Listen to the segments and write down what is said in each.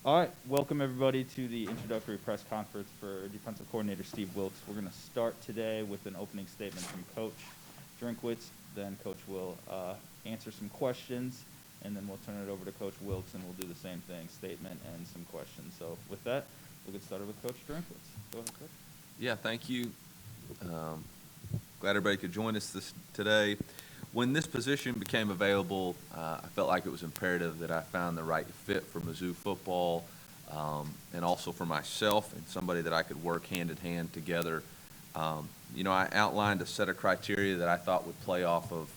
All right, welcome everybody to the introductory press conference for defensive coordinator Steve Wilks. We're going to start today with an opening statement from Coach Drinkwitz. Then Coach will answer some questions, and then we'll turn it over to Coach Wilks, and we'll do the same thing, statement and some questions. So with that, we'll get started with Coach Drinkwitz. Go ahead, Coach. Yeah, thank you. Glad everybody could join us today. When this position became available, I felt like it was imperative that I found the right fit for Mizzou football, and also for myself and somebody that I could work hand in hand together. I outlined a set of criteria that I thought would play off of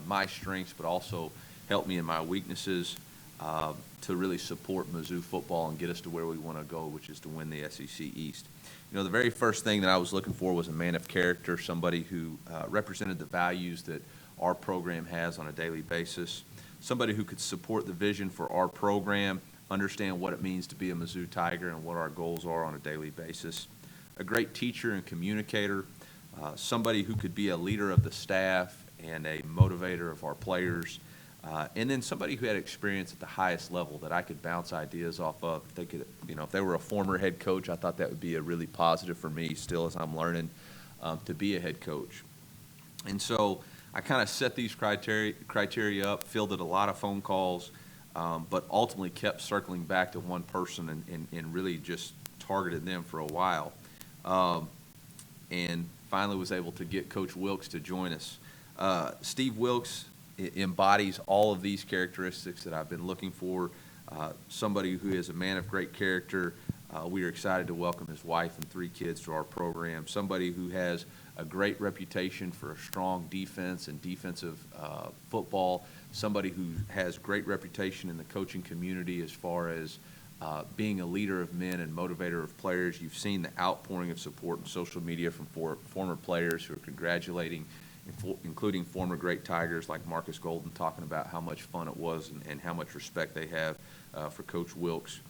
my strengths, but also help me in my weaknesses, to really support Mizzou football and get us to where we want to go, which is to win the SEC East. The very first thing that I was looking for was a man of character, somebody who represented the values that our program has on a daily basis, somebody who could support the vision for our program, understand what it means to be a Mizzou Tiger and what our goals are on a daily basis, a great teacher and communicator, somebody who could be a leader of the staff and a motivator of our players, and then somebody who had experience at the highest level that I could bounce ideas off of. If they were a former head coach, I thought that would be a really positive for me still as I'm learning to be a head coach. And so I kind of set these criteria up, fielded a lot of phone calls, but ultimately kept circling back to one person and really just targeted them for a while. And finally was able to get Coach Wilks to join us. Steve Wilks embodies all of these characteristics that I've been looking for. Somebody who is a man of great character. We are excited to welcome his wife and 3 kids to our program. Somebody who has a great reputation for a strong defense and defensive football. Somebody who has great reputation in the coaching community as far as being a leader of men and motivator of players. You've seen the outpouring of support on social media from former players who are congratulating, including former great Tigers like Marcus Golden, talking about how much fun it was and how much respect they have for Coach Wilks.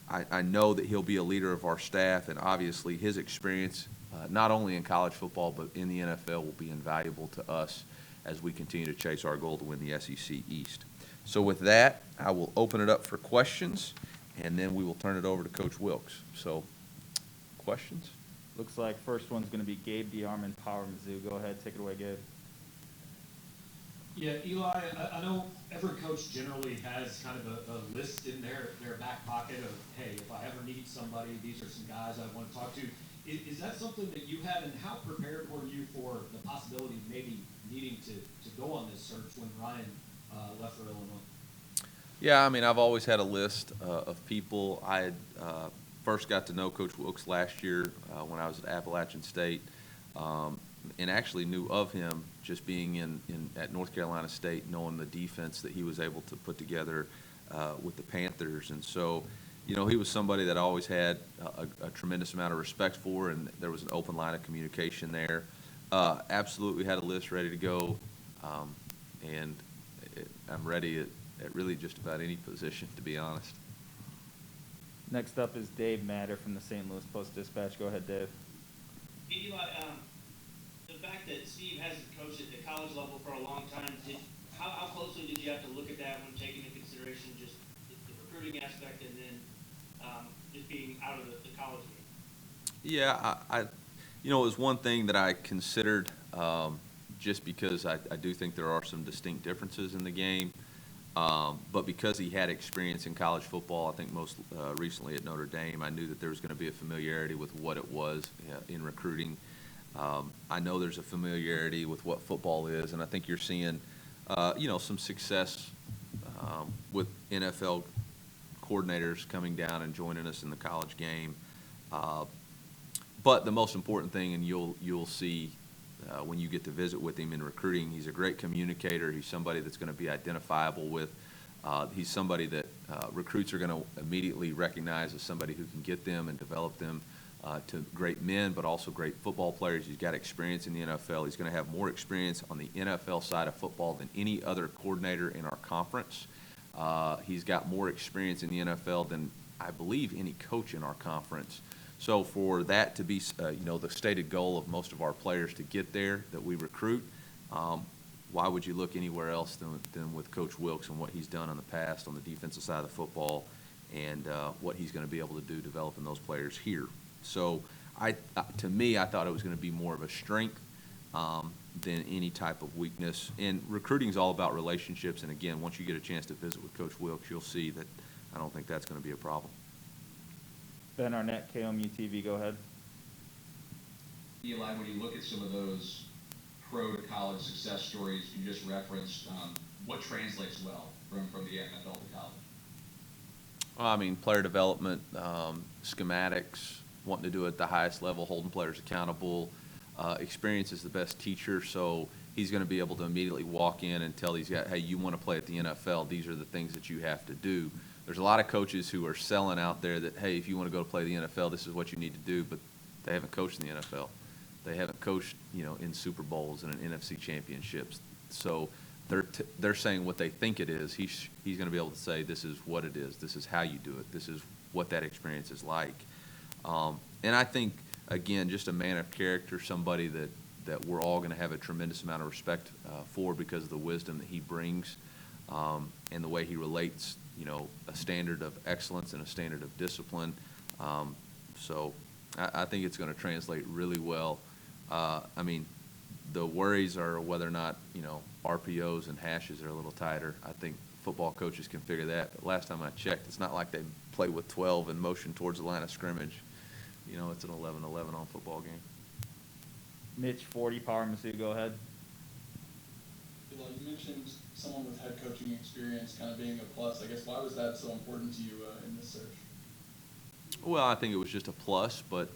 I know that he'll be a leader of our staff, and obviously his experience, not only in college football but in the NFL, will be invaluable to us as we continue to chase our goal to win the SEC East. So with that, I will open it up for questions, and then we will turn it over to Coach Wilks. So, questions? Looks like first one's going to be Gabe DeArmond, Power Mizzou. Go ahead, take it away, Gabe. Yeah, Eli, I know every coach generally has kind of a list in their back pocket of, hey, if I ever need somebody, these are some guys I want to talk to. Is that something that you had, and how prepared were you for the possibility of maybe needing to go on this search when Ryan left for Illinois? Yeah, I mean, I've always had a list of people. I had first got to know Coach Wilks last year when I was at Appalachian State, and actually knew of him just being at North Carolina State, knowing the defense that he was able to put together with the Panthers. And so, he was somebody that I always had a tremendous amount of respect for, and there was an open line of communication there. Absolutely had a list ready to go, and I'm ready at really just about any position, to be honest. Next up is Dave Matter from the St. Louis Post-Dispatch. Go ahead, Dave. Hey, Eli, the fact that Steve hasn't coached at the college level for a long time, how closely did you have to look at that when taking into consideration just the recruiting aspect and then just being out of the college game? Yeah, it was one thing that I considered, just because I do think there are some distinct differences in the game. But because he had experience in college football, I think most recently at Notre Dame, I knew that there was going to be a familiarity with what it was in recruiting. I know there's a familiarity with what football is, and I think you're seeing, some success with NFL coordinators coming down and joining us in the college game. But the most important thing, and you'll see when you get to visit with him in recruiting, he's a great communicator. He's somebody that's going to be identifiable with. He's somebody that recruits are going to immediately recognize as somebody who can get them and develop them to great men, but also great football players. He's got experience in the NFL. He's going to have more experience on the NFL side of football than any other coordinator in our conference. He's got more experience in the NFL than, I believe, any coach in our conference. So for that to be, the stated goal of most of our players to get there that we recruit, why would you look anywhere else than with Coach Wilks and what he's done in the past on the defensive side of the football and what he's going to be able to do developing those players here. So to me, I thought it was going to be more of a strength than any type of weakness. And recruiting is all about relationships. And again, once you get a chance to visit with Coach Wilks, you'll see that I don't think that's going to be a problem. Ben Arnett, KOMU TV, go ahead. Eli, when you look at some of those pro to college success stories you just referenced, what translates well from the NFL to college? Well, I mean, player development, schematics, wanting to do it at the highest level, holding players accountable. Experience is the best teacher, so he's going to be able to immediately walk in and tell these guys, hey, you want to play at the NFL, these are the things that you have to do. There's a lot of coaches who are selling out there that, hey, if you want to go to play the NFL, this is what you need to do, but they haven't coached in the NFL. They haven't coached, in Super Bowls and in NFC championships. So they're saying what they think it is. He's going to be able to say, this is what it is. This is how you do it. This is what that experience is like. And I think, again, just a man of character, somebody that we're all going to have a tremendous amount of respect for because of the wisdom that he brings and the way he relates, a standard of excellence and a standard of discipline. So I think it's going to translate really well. I mean, the worries are whether or not, RPOs and hashes are a little tighter. I think football coaches can figure that. But last time I checked, it's not like they play with 12 and motion towards the line of scrimmage. It's an 11-11 on football game. Mitch, 40, Power Mizzou, go ahead. Eli, you mentioned someone with head coaching experience kind of being a plus. I guess why was that so important to you in this search? Well, I think it was just a plus, but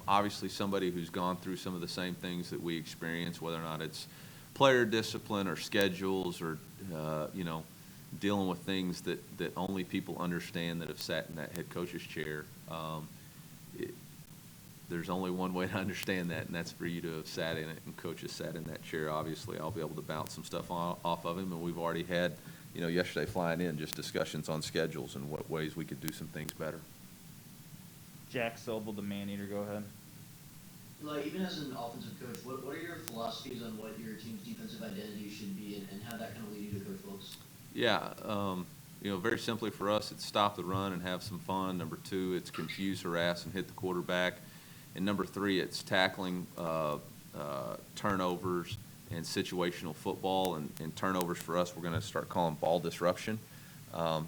obviously somebody who's gone through some of the same things that we experience, whether or not it's player discipline or schedules or, dealing with things that only people understand that have sat in that head coach's chair. There's only one way to understand that, and that's for you to have sat in it, and Coach has sat in that chair. Obviously, I'll be able to bounce some stuff off of him, and we've already had, yesterday flying in, just discussions on schedules and what ways we could do some things better. Jack Sobel, the man-eater, go ahead. Like, even as an offensive coach, what are your philosophies on what your team's defensive identity should be and how that kind of lead you to Coach Wilks? Yeah, very simply for us, it's stop the run and have some fun. Number 2, it's confuse, harass, and hit the quarterback. And number 3, it's tackling turnovers and situational football. And turnovers for us, we're going to start calling ball disruption.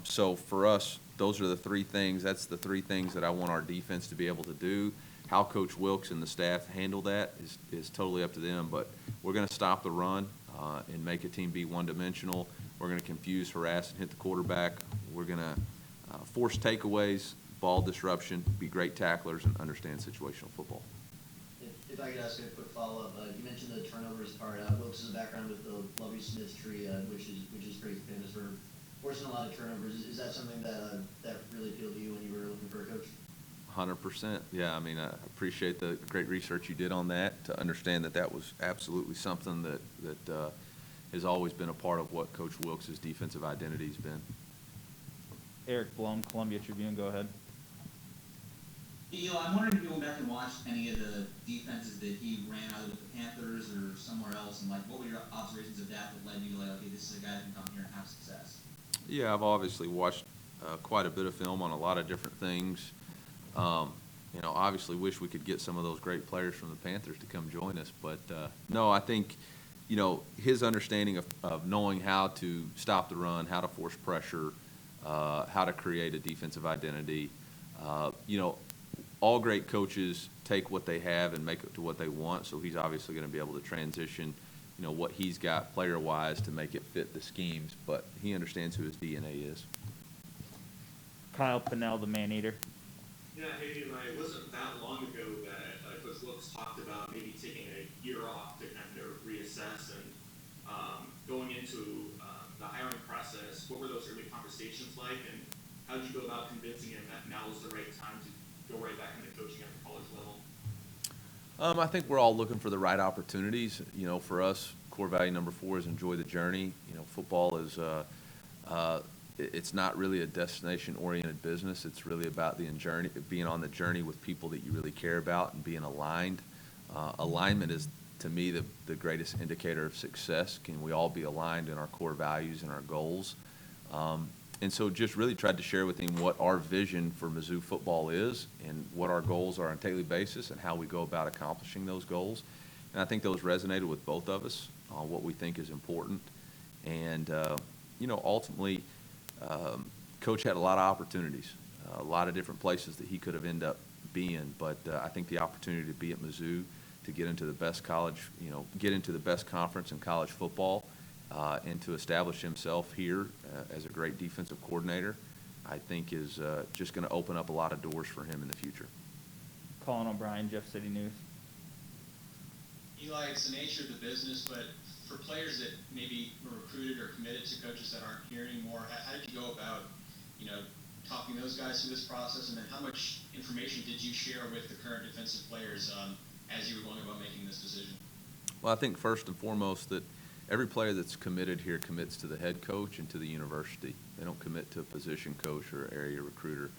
So for us, those are the 3 things. That's the 3 things that I want our defense to be able to do. How Coach Wilks and the staff handle that is totally up to them. But we're going to stop the run and make a team be one-dimensional. We're going to confuse, harass, and hit the quarterback. We're going to force takeaways, ball disruption, be great tacklers, and understand situational football. If I could ask a quick follow-up, you mentioned the turnovers part. Wilks' background with the Lovie Smith tree, which is pretty famous for forcing a lot of turnovers. Is that something that really appealed to you when you were looking for a coach? 100%. Yeah, I mean, I appreciate the great research you did on that to understand that was absolutely something that has always been a part of what Coach Wilks' defensive identity has been. Eric Blum, Columbia Tribune, go ahead. Eli, I'm wondering if you went back and watched any of the defenses that he ran either with the Panthers or somewhere else, and what were your observations of that led you to okay, this is a guy that can come here and have success? Yeah, I've obviously watched quite a bit of film on a lot of different things. Obviously wish we could get some of those great players from the Panthers to come join us, but no, I think his understanding of knowing how to stop the run, how to force pressure, how to create a defensive identity. All great coaches take what they have and make it to what they want, so he's obviously going to be able to transition, what he's got player-wise to make it fit the schemes, but he understands who his DNA is. Kyle Pinnell, the man-eater. Yeah, hey, Eli, it wasn't that long ago that Coach Wilks talked about maybe taking a year off to kind of reassess and going into the hiring process. What were those early conversations like, and how did you go about convincing him that now is the right time to go right back into coaching at the college level? I think we're all looking for the right opportunities. For us, core value number 4 is enjoy the journey. Football is it's not really a destination-oriented business. It's really about being on the journey with people that you really care about and being aligned. Alignment is, to me, the greatest indicator of success. Can we all be aligned in our core values and our goals? And so just really tried to share with him what our vision for Mizzou football is and what our goals are on a daily basis and how we go about accomplishing those goals. And I think those resonated with both of us on what we think is important. And, ultimately, Coach had a lot of opportunities, a lot of different places that he could have ended up being. But I think the opportunity to be at Mizzou, to get into the best college, get into the best conference in college football, and to establish himself here as a great defensive coordinator, I think is just going to open up a lot of doors for him in the future. Colin O'Brien, Jeff City News. Eli, it's the nature of the business, but for players that maybe were recruited or committed to coaches that aren't here anymore, how did you go about, talking those guys through this process, and then how much information did you share with the current defensive players as you were going about making this decision? Well, I think first and foremost that every player that's committed here commits to the head coach and to the university. They don't commit to a position coach or area recruiter.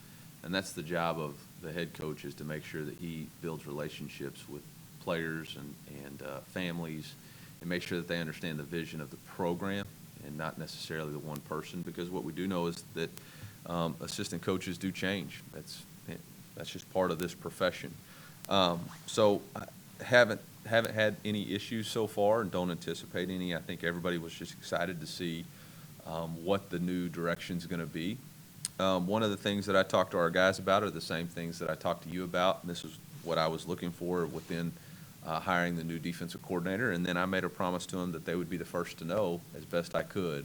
And that's the job of the head coach, is to make sure that he builds relationships with players and families, and make sure that they understand the vision of the program and not necessarily the one person, because what we do know is that assistant coaches do change. That's just part of this profession. So I haven't had any issues so far and don't anticipate any. I think everybody was just excited to see what the new direction is going to be. One of the things that I talked to our guys about are the same things that I talked to you about, and this is what I was looking for within hiring the new defensive coordinator. And then I made a promise to them that they would be the first to know as best I could,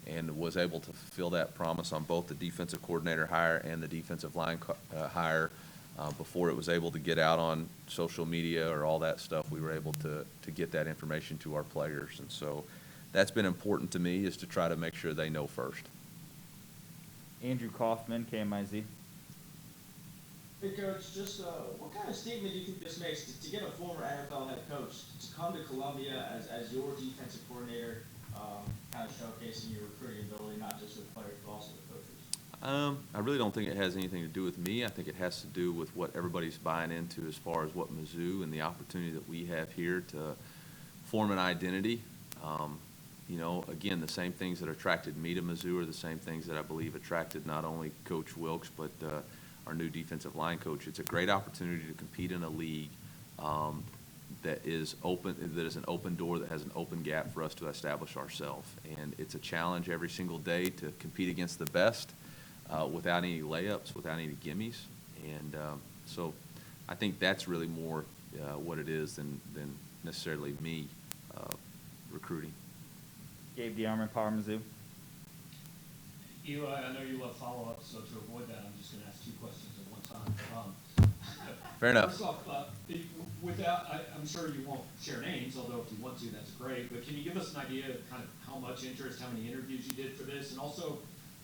and was able to fulfill that promise on both the defensive coordinator hire and the defensive line hire. Before it was able to get out on social media or all that stuff, we were able to get that information to our players. And so that's been important to me, is to try to make sure they know first. Andrew Kaufman, KMIZ. Hey, Coach, just what kind of statement do you think this makes to get a former NFL head coach to come to Columbia as your defensive coordinator, kind of showcasing your recruiting ability, not just with players, but also with coaches? I really don't think it has anything to do with me. I think it has to do with what everybody's buying into as far as what Mizzou and the opportunity that we have here to form an identity. Again, the same things that attracted me to Mizzou are the same things that I believe attracted not only Coach Wilks, but our new defensive line coach. It's a great opportunity to compete in a league that is open, that is an open door, that has an open gap for us to establish ourselves. And it's a challenge every single day to compete against the best without any layups, without any gimmies. And so I think that's really more what it is than necessarily me recruiting. Gabe DeArmond, Power Mizzou. Eli, I know you love follow-ups, so to avoid that, I'm just going to ask two questions at one time. Fair enough. First off, I'm sure you won't share names, although if you want to, that's great. But can you give us an idea of kind of how much interest, how many interviews you did for this, and also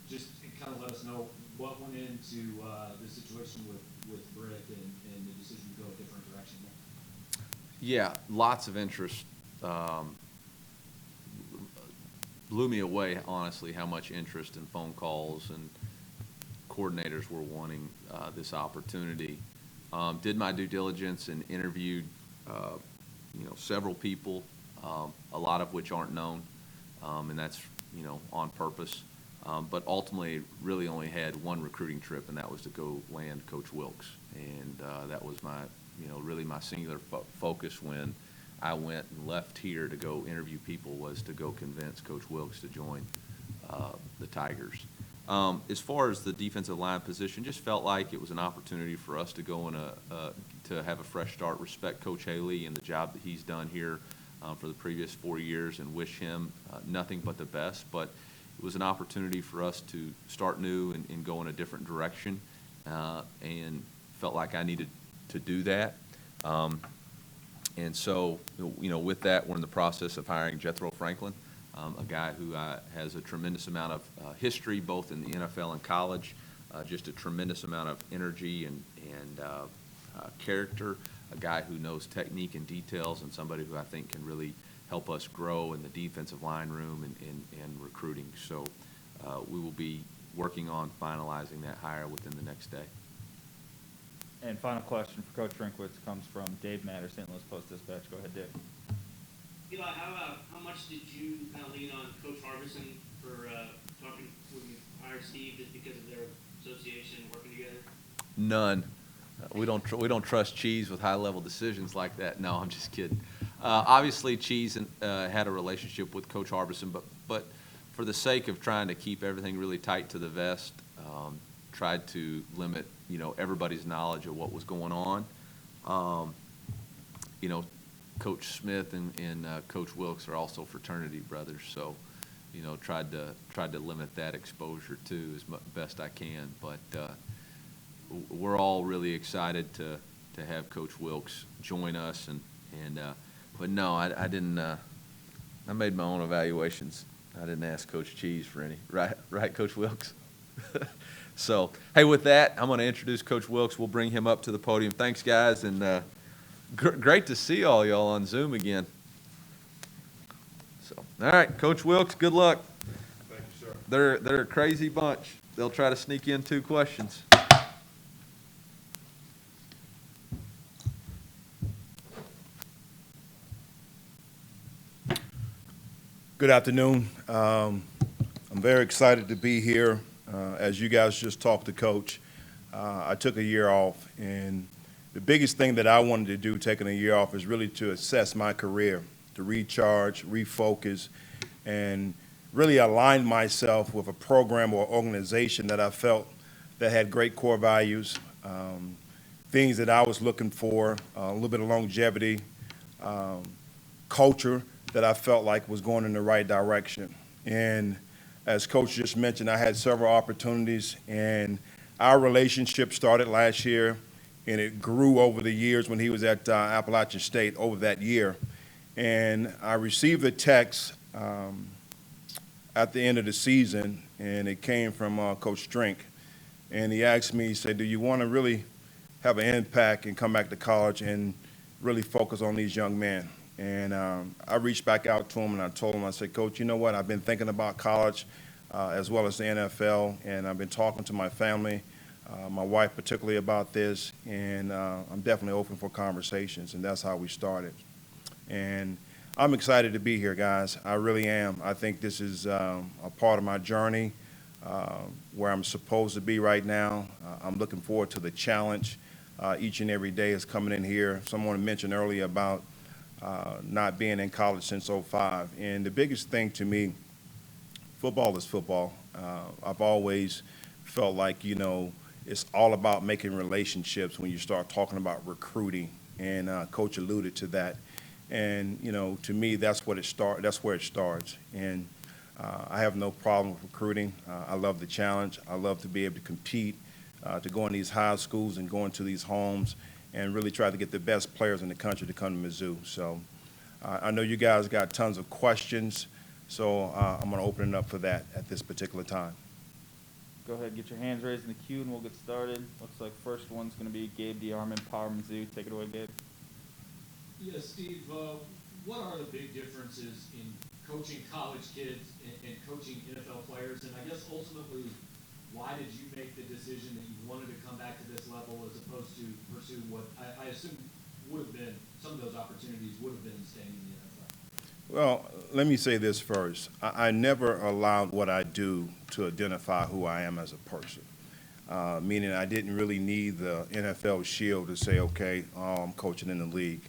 just kind of let us know what went into the situation with Brick and the decision to go a different direction there? Yeah, lots of interest. Blew me away, honestly, how much interest and phone calls and coordinators were wanting this opportunity. Did my due diligence and interviewed, several people, a lot of which aren't known, and that's, on purpose. But ultimately, really only had one recruiting trip, and that was to go land Coach Wilks. And that was my, really my singular focus when I went and left here to go interview people, was to go convince Coach Wilks to join the Tigers. As far as the defensive line position, just felt like it was an opportunity for us to go in to have a fresh start, respect Coach Haley and the job that he's done here for the previous 4 years, and wish him nothing but the best. But it was an opportunity for us to start new and go in a different direction, and felt like I needed to do that. And so, with that, we're in the process of hiring Jethro Franklin, a guy who has a tremendous amount of history, both in the NFL and college, just a tremendous amount of energy and character, a guy who knows technique and details, and somebody who I think can really help us grow in the defensive line room and recruiting. So we will be working on finalizing that hire within the next day. And final question for Coach Drinkwitz comes from Dave Matter, St. Louis Post-Dispatch. Go ahead, Dave. Eli, how much did you kind of lean on Coach Harbison for talking when you hire Steve just because of their association working together? None. We don't trust Cheese with high-level decisions like that. No, I'm just kidding. Obviously, Cheese had a relationship with Coach Harbison, but for the sake of trying to keep everything really tight to the vest, tried to limit, everybody's knowledge of what was going on. Coach Smith and Coach Wilks are also fraternity brothers, so, tried to limit that exposure too as best I can. But we're all really excited to have Coach Wilks join us, but no, I didn't. I made my own evaluations. I didn't ask Coach Cheese for any. Right, Coach Wilks? So, hey, with that, I'm going to introduce Coach Wilks. We'll bring him up to the podium. Thanks, guys, and great to see all y'all on Zoom again. So, all right, Coach Wilks, good luck. Thank you, sir. They're a crazy bunch. They'll try to sneak in 2 questions. Good afternoon. I'm very excited to be here. As you guys just talked to Coach, I took a year off, and the biggest thing that I wanted to do taking a year off is really to assess my career, to recharge, refocus, and really align myself with a program or organization that I felt that had great core values, things that I was looking for, a little bit of longevity, culture that I felt like was going in the right direction. And as Coach just mentioned, I had several opportunities, and our relationship started last year, and it grew over the years when he was at Appalachian State over that year. And I received a text at the end of the season, and it came from Coach Drink. And he asked me, he said, do you want to really have an impact and come back to college and really focus on these young men? And I reached back out to him, and I told him, I said, Coach, you know what? I've been thinking about college as well as the NFL, and I've been talking to my family, my wife particularly, about this, and I'm definitely open for conversations, and that's how we started. And I'm excited to be here, guys. I really am. I think this is a part of my journey where I'm supposed to be right now. I'm looking forward to the challenge each and every day is coming in here. Someone mentioned earlier about not being in college since '05. And the biggest thing to me, football is football. I've always felt like, it's all about making relationships when you start talking about recruiting. And Coach alluded to that. And, to me, that's where it starts. And I have no problem with recruiting. I love the challenge. I love to be able to compete, to go in these high schools and go into these homes and really try to get the best players in the country to come to Mizzou. So I know you guys got tons of questions, so I'm going to open it up for that at this particular time. Go ahead, get your hands raised in the queue, and we'll get started. Looks like first one's going to be Gabe DeArmond, Power Mizzou. Take it away, Gabe. Yeah, Steve, what are the big differences in coaching college kids and coaching NFL players? And I guess ultimately, why did you make the decision that you wanted to come back to this level as opposed to pursue what I assume would have been, some of those opportunities would have been staying in the NFL? Well, let me say this first. I never allowed what I do to identify who I am as a person, meaning I didn't really need the NFL shield to say, okay, I'm coaching in the league.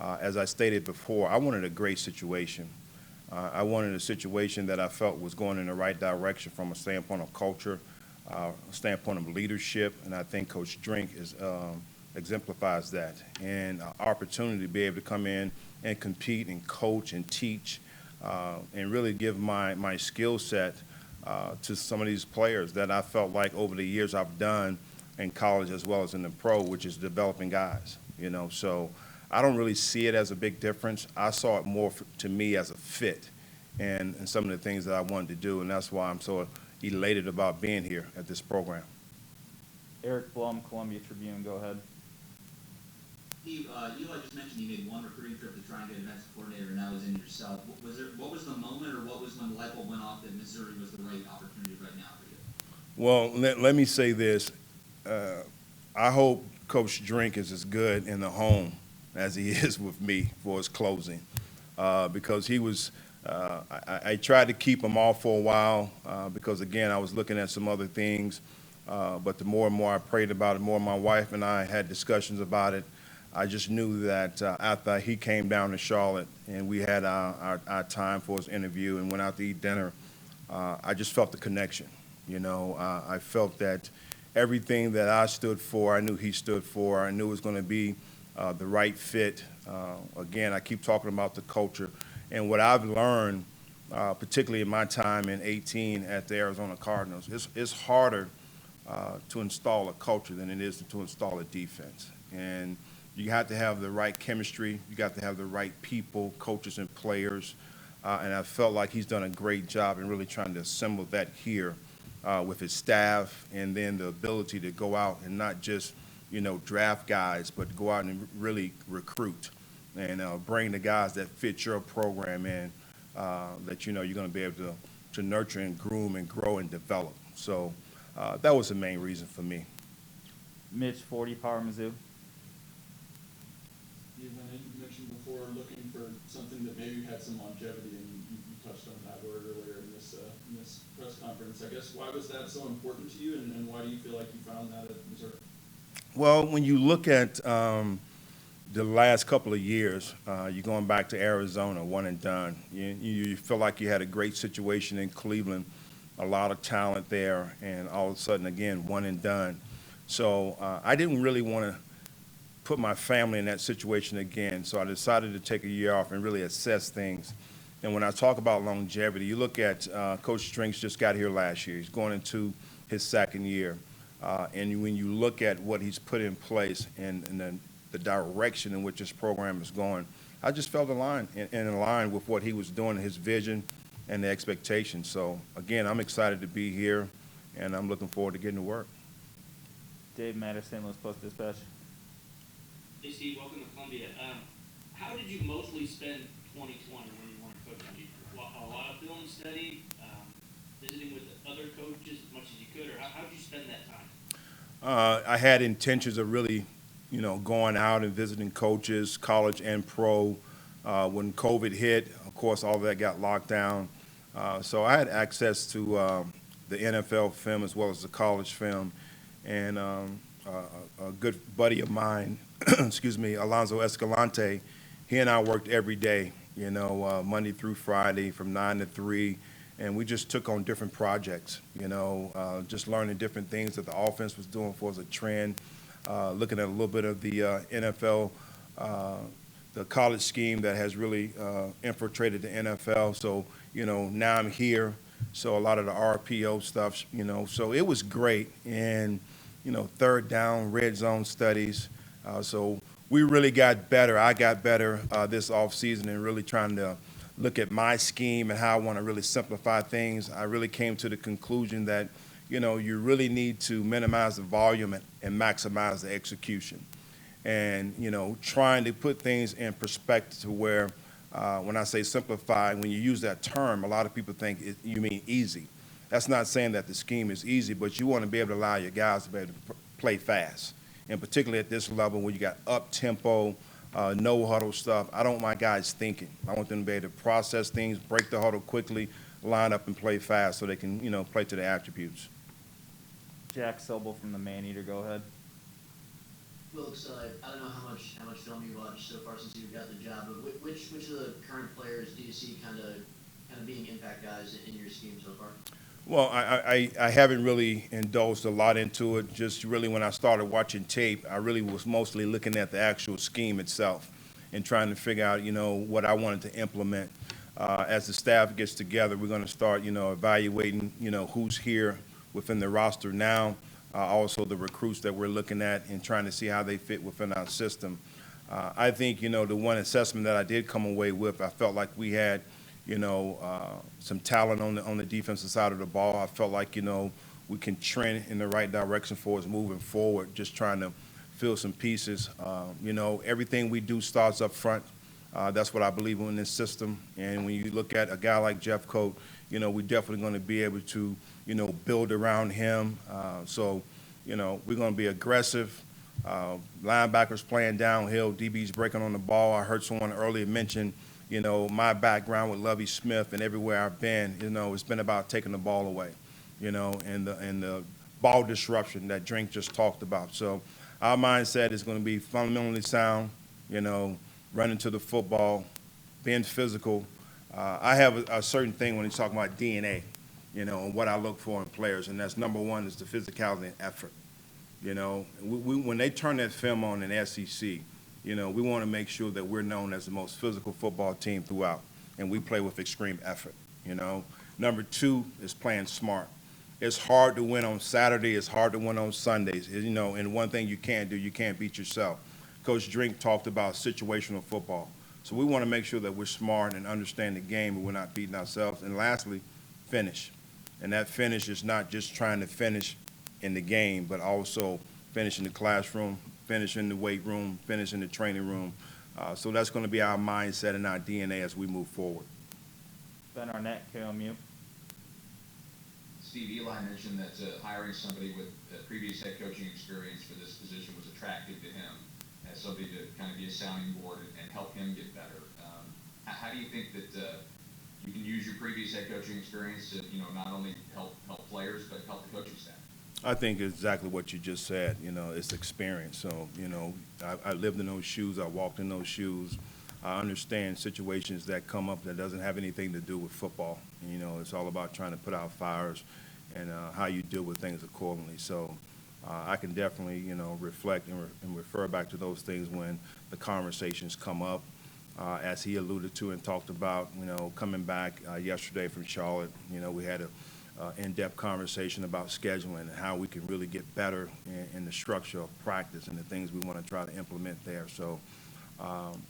As I stated before, I wanted a great situation. I wanted a situation that I felt was going in the right direction from a standpoint of culture, standpoint of leadership, and I think Coach Drink exemplifies that. And opportunity to be able to come in and compete and coach and teach and really give my skill set to some of these players that I felt like over the years I've done in college as well as in the pro, which is developing guys, So I don't really see it as a big difference. I saw it more to me as a fit and some of the things that I wanted to do, and that's why I'm so elated about being here at this program. Eric Blum, Columbia Tribune, go ahead. Steve, Eli just mentioned you made one recruiting trip to try and get a defensive coordinator, and that was in yourself. What was the moment, or what was when the light bulb went off that Missouri was the right opportunity right now for you? Well, let me say this. I hope Coach Drink is as good in the home as he is with me for his closing, because he was I tried to keep them off for a while because, again, I was looking at some other things. But the more and more I prayed about it, more my wife and I had discussions about it. I just knew that after he came down to Charlotte and we had our time for his interview and went out to eat dinner, I just felt the connection. I felt that everything that I stood for, I knew he stood for. I knew it was going to be the right fit. Again, I keep talking about the culture. And what I've learned, particularly in my time in 18 at the Arizona Cardinals, it's harder to install a culture than it is to install a defense. And you have to have the right chemistry. You got to have the right people, coaches and players. And I felt like he's done a great job in really trying to assemble that here with his staff, and then the ability to go out and not just, draft guys, but go out and really recruit and bring the guys that fit your program in that, you're going to be able to nurture and groom and grow and develop. So that was the main reason for me. Mitch, 40 Power Mizzou. You mentioned before looking for something that maybe had some longevity, and you touched on that word earlier in this press conference. I guess, why was that so important to you, and why do you feel like you found that at Missouri? Well, when you look at the last couple of years, you're going back to Arizona, one and done. You feel like you had a great situation in Cleveland, a lot of talent there, and all of a sudden, again, one and done. So I didn't really want to put my family in that situation again, so I decided to take a year off and really assess things. And when I talk about longevity, you look at Coach Strinks just got here last year. He's going into his second year. And when you look at what he's put in place and the direction in which this program is going, I just felt in line with what he was doing, his vision and the expectations. So, again, I'm excited to be here, and I'm looking forward to getting to work. Dave Matter, St. Louis Post-Dispatch. Hey, Steve, welcome to Columbia. How did you mostly spend 2020 when you weren't coaching? A lot of film study, visiting with other coaches as much as you could, or how did you spend that time? I had intentions of really, going out and visiting coaches, college and pro. When COVID hit, of course, all of that got locked down. So I had access to the NFL film as well as the college film. And a good buddy of mine, excuse me, Alonzo Escalante, he and I worked every day, Monday through Friday from 9 to 3. And we just took on different projects, just learning different things that the offense was doing for us, a trend, looking at a little bit of the NFL, the college scheme that has really infiltrated the NFL. So, now I'm here. So a lot of the RPO stuff, so it was great. And, third down, red zone studies. So we really got better. I got better this offseason and really trying to look at my scheme and how I want to really simplify things. I really came to the conclusion that, you really need to minimize the volume and maximize the execution. And, trying to put things in perspective to where when I say simplify, when you use that term, a lot of people think you mean easy. That's not saying that the scheme is easy, but you want to be able to allow your guys to be able to play fast. And particularly at this level where you got up-tempo, no huddle stuff. I don't want my guys thinking. I want them to be able to process things, break the huddle quickly, line up and play fast so they can, play to their attributes. Jack Sobel from the Man-Eater, go ahead. Wilks, I don't know how much film you watched so far since you've got the job, but which of the current players do you see kind of being impact guys in your scheme so far? Well, I haven't really indulged a lot into it. Just really when I started watching tape, I really was mostly looking at the actual scheme itself and trying to figure out, what I wanted to implement. As the staff gets together, we're going to start, evaluating, who's here within the roster now, also the recruits that we're looking at and trying to see how they fit within our system. I think, the one assessment that I did come away with, I felt like we had some talent on the defensive side of the ball. I felt like, we can trend in the right direction for us moving forward, just trying to fill some pieces. Everything we do starts up front. That's what I believe in this system. And when you look at a guy like Jeff Coat, we're definitely going to be able to, build around him. So, we're going to be aggressive. Linebackers playing downhill, DBs breaking on the ball. I heard someone earlier mention, you know, my background with Lovie Smith and everywhere I've been, you know, it's been about taking the ball away, you know, and the ball disruption that Drink just talked about. So our mindset is going to be fundamentally sound, you know, running to the football, being physical. I have a certain thing when he's talking about DNA, you know, and what I look for in players, and that's number one is the physicality and effort. You know, when they turn that film on in SEC, you know, we want to make sure that we're known as the most physical football team throughout, and we play with extreme effort, you know. Number two is playing smart. It's hard to win on Saturday. It's hard to win on Sundays. You know, and one thing you can't do, you can't beat yourself. Coach Drink talked about situational football. So we want to make sure that we're smart and understand the game and we're not beating ourselves. And lastly, finish. And that finish is not just trying to finish in the game, but also finish in the classroom, finish in the weight room, finish in the training room. So that's going to be our mindset and our DNA as we move forward. Ben Arnett, KOMU. Steve, Eli mentioned that hiring somebody with previous head coaching experience for this position was attractive to him as somebody to kind of be a sounding board and help him get better. How do you think that you can use your previous head coaching experience to, you know, not only help players but help the coaching staff? I think exactly what you just said. You know, it's experience. So, you know, I lived in those shoes. I walked in those shoes. I understand situations that come up that doesn't have anything to do with football. You know, it's all about trying to put out fires and how you deal with things accordingly. So I can definitely, you know, reflect and refer back to those things when the conversations come up. As he alluded to and talked about, you know, coming back yesterday from Charlotte, you know, we had a in-depth conversation about scheduling and how we can really get better in the structure of practice and the things we want to try to implement there. So,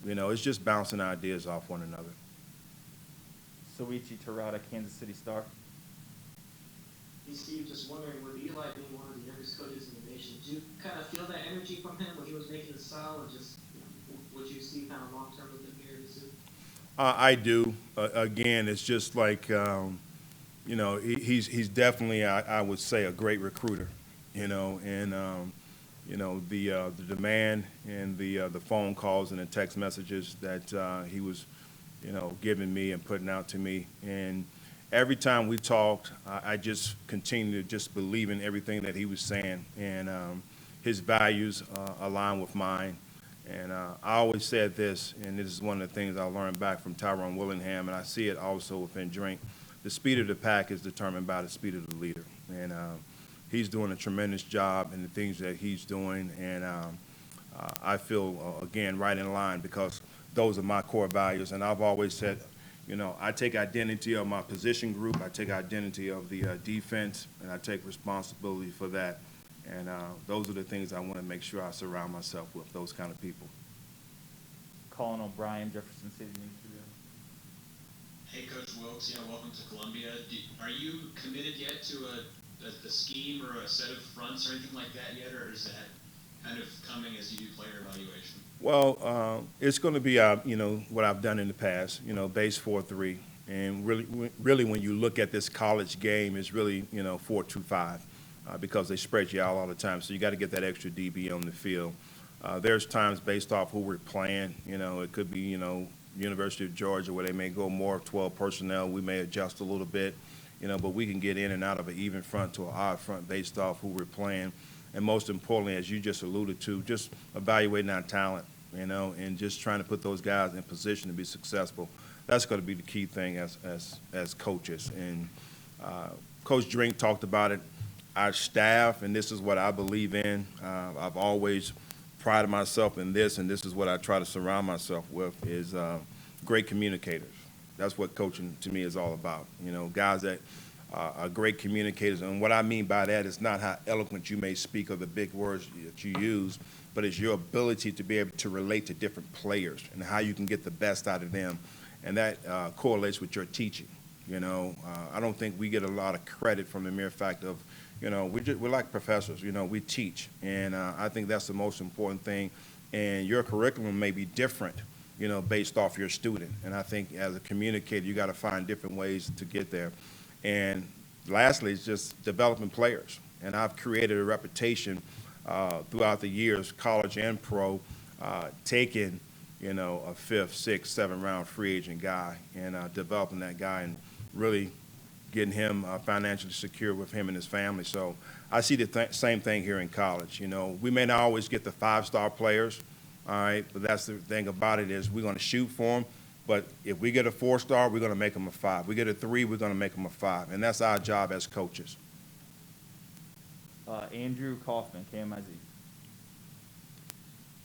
you know, it's just bouncing ideas off one another. Soichi Terada, Kansas City Star. Hey Steve, just wondering, with Eli being one of the youngest coaches in the nation, did you kind of feel that energy from him when he was making the style, and just, you know, what you see kind of long term with him here this season? I do. Again, it's just like, you know, he's definitely, I would say, a great recruiter, you know, and, you know, the demand and the phone calls and the text messages that he was, you know, giving me and putting out to me. And every time we talked, I just continued to just believe in everything that he was saying. And his values align with mine. And I always said this, and this is one of the things I learned back from Tyrone Willingham, and I see it also within Drink. The speed of the pack is determined by the speed of the leader. And he's doing a tremendous job in the things that he's doing. And I feel, again, right in line because those are my core values. And I've always said, you know, I take identity of my position group, I take identity of the defense, and I take responsibility for that. And those are the things I want to make sure I surround myself with, those kind of people. Colin O'Brien, Jefferson City News Studio. Hey, Coach Wilks, you know, welcome to Columbia. Are you committed yet to a scheme or a set of fronts or anything like that yet, or is that kind of coming as you do player evaluation? Well, it's going to be, you know, what I've done in the past, you know, base 4-3. And really, when you look at this college game, it's really, you know, 4-2-5 because they spread you out all the time. So you got to get that extra DB on the field. There's times based off who we're playing, you know, it could be, you know, University of Georgia where they may go more 12 personnel. We may adjust a little bit, you know, but we can get in and out of an even front to an odd front based off who we're playing. And most importantly, as you just alluded to, just evaluating our talent, you know, and just trying to put those guys in position to be successful. That's going to be the key thing as coaches. And Coach Drink talked about it. Our staff, and this is what I believe in. I've always prided myself in this, and this is what I try to surround myself with, is great communicators. That's what coaching to me is all about. You know, guys that are great communicators. And what I mean by that is not how eloquent you may speak or the big words that you use, but it's your ability to be able to relate to different players and how you can get the best out of them. And that correlates with your teaching. You know, I don't think we get a lot of credit from the mere fact of, you know, we're like professors. You know, we teach. And I think that's the most important thing. And your curriculum may be different, you know, based off your student. And I think as a communicator, you got to find different ways to get there. And lastly, it's just developing players. And I've created a reputation throughout the years, college and pro, taking, a 5th, 6th, 7th round free agent guy, and developing that guy and really getting him financially secure with him and his family. So I see the same thing here in college. We may not always get the 5-star players, all right, but that's the thing about it is we're going to shoot for them. But if we get a 4-star, we're going to make them a 5. We get a 3, we're going to make them a 5. And that's our job as coaches. Andrew Kaufman, KMIZ.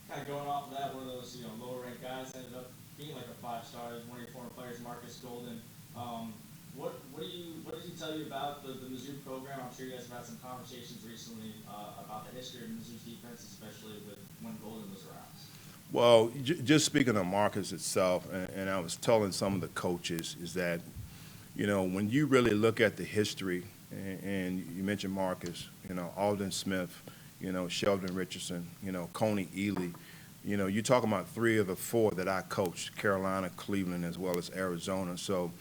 Kind of going off of that, one of those, lower ranked guys ended up being like a 5-star. One of your former players, Marcus Golden. What did he tell you about the Mizzou program? I'm sure you guys have had some conversations recently about the history of Mizzou's defense, especially with when Golden was around. Well, just speaking of Marcus itself, and I was telling some of the coaches, is that, when you really look at the history, and you mentioned Marcus, Alden Smith, Sheldon Richardson, Coney Ely, you're talking about 3 of the 4 that I coached, Carolina, Cleveland, as well as Arizona. So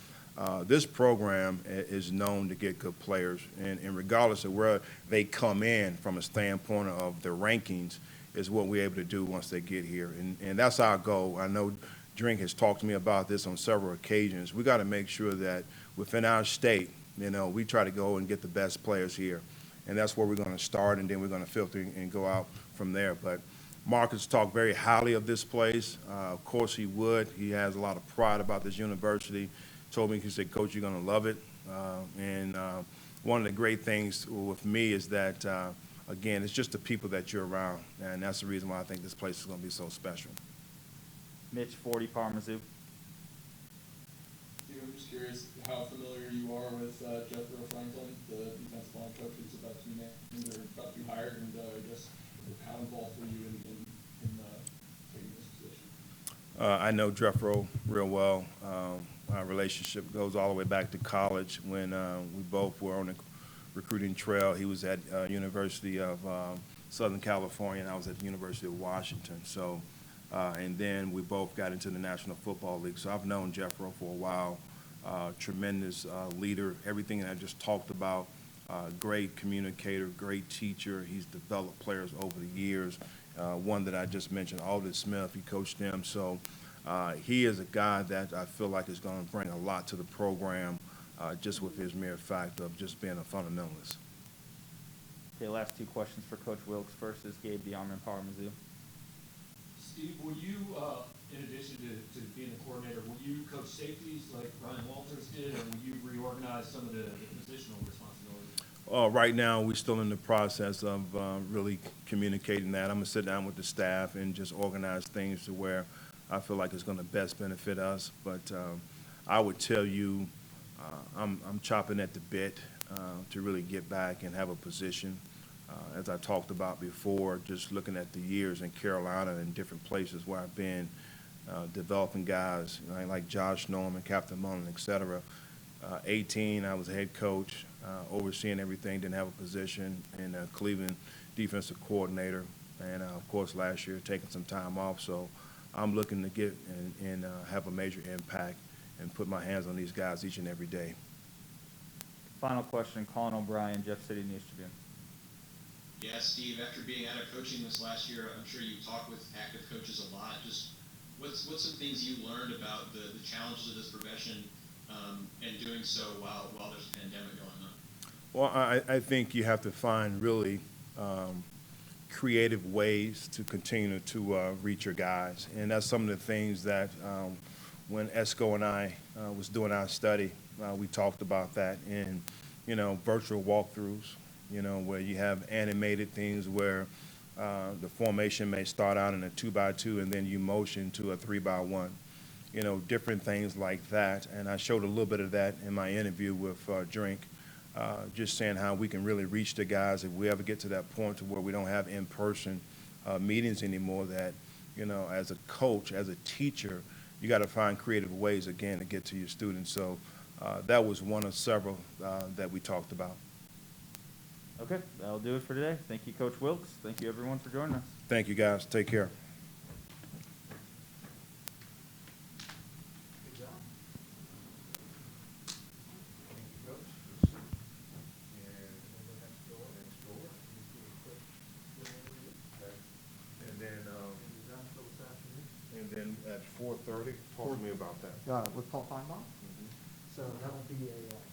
this program is known to get good players, and regardless of where they come in from a standpoint of the rankings, is what we're able to do once they get here. And that's our goal. I know Drink has talked to me about this on several occasions. We got to make sure that within our state, we try to go and get the best players here. And that's where we're going to start, and then we're going to filter and go out from there. But Marcus talked very highly of this place. Of course he would. He has a lot of pride about this university. Told me, he said, Coach, you're going to love it. And one of the great things with me is that, again, it's just the people that you're around, and that's the reason why I think this place is going to be so special. Mitch, 40, Parmesan. Steve, I'm just curious how familiar you are with Jethro Franklin, the defensive line coach who's about to be named or about to be hired, and I guess how involved were you in taking this position? I know Jethro real well. Our relationship goes all the way back to college when we both were on the recruiting trail. He was at University of Southern California, and I was at the University of Washington. So, and then we both got into the National Football League. So I've known Jethro for a while. Tremendous leader. Everything that I just talked about. Great communicator, great teacher. He's developed players over the years. One that I just mentioned, Alden Smith, he coached him. So he is a guy that I feel like is going to bring a lot to the program. Just with his mere fact of just being a fundamentalist. Okay, last 2 questions for Coach Wilks. First is Gabe DeArmond, Power Mizzou. Steve, will you, in addition to being the coordinator, will you coach safeties like Ryan Walters did, or will you reorganize some of the positional responsibilities? Right now, we're still in the process of really communicating that. I'm going to sit down with the staff and just organize things to where I feel like it's going to best benefit us. But I would tell you, I'm chopping at the bit to really get back and have a position. As I talked about before, just looking at the years in Carolina and different places where I've been developing guys like Josh Norman, Captain Mullen, et cetera. 18, I was a head coach, overseeing everything, didn't have a position, in Cleveland defensive coordinator. And, of course, last year taking some time off. So I'm looking to get and have a major impact and put my hands on these guys each and every day. Final question, Colin O'Brien, Jeff City News Tribune. Yeah, Steve, after being out of coaching this last year, I'm sure you talk with active coaches a lot. Just what's some things you learned about the challenges of this profession and doing so while there's a pandemic going on? Well, I think you have to find really creative ways to continue to reach your guys. And that's some of the things that when Esco and I was doing our study, we talked about that in, virtual walkthroughs, where you have animated things where the formation may start out in a 2x2 and then you motion to a 3x1, different things like that. And I showed a little bit of that in my interview with Drink, just saying how we can really reach the guys if we ever get to that point to where we don't have in-person meetings anymore, that, as a coach, as a teacher, you got to find creative ways, again, to get to your students. So that was one of several that we talked about. Okay, that'll do it for today. Thank you, Coach Wilks. Thank you, everyone, for joining us. Thank you, guys. Take care. Good job. Thank you, Coach. And we'll go next door. And then, And we're done for this afternoon. and then at At 4:30, talk to me about that. With Paul Feinbaum. Mhm. So that will be a